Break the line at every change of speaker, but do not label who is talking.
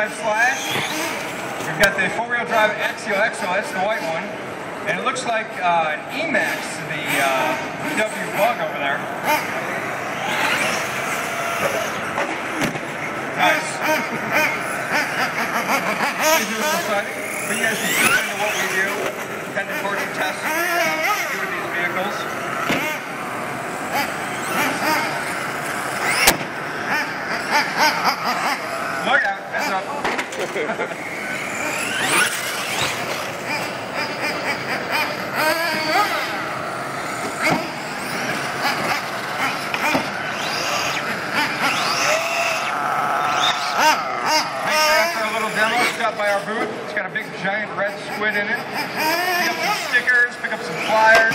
drive Slash. We've got the four-wheel drive Axial XL, that's the white one. And it looks like an E-Max, the VW Bug over there. Nice. But you guys can see into what we do, kind of torture tests we do with these vehicles. Look out, heads up. After a little demo, stop by our booth. It's got a big giant red squid in it. Pick up some stickers, pick up some flyers.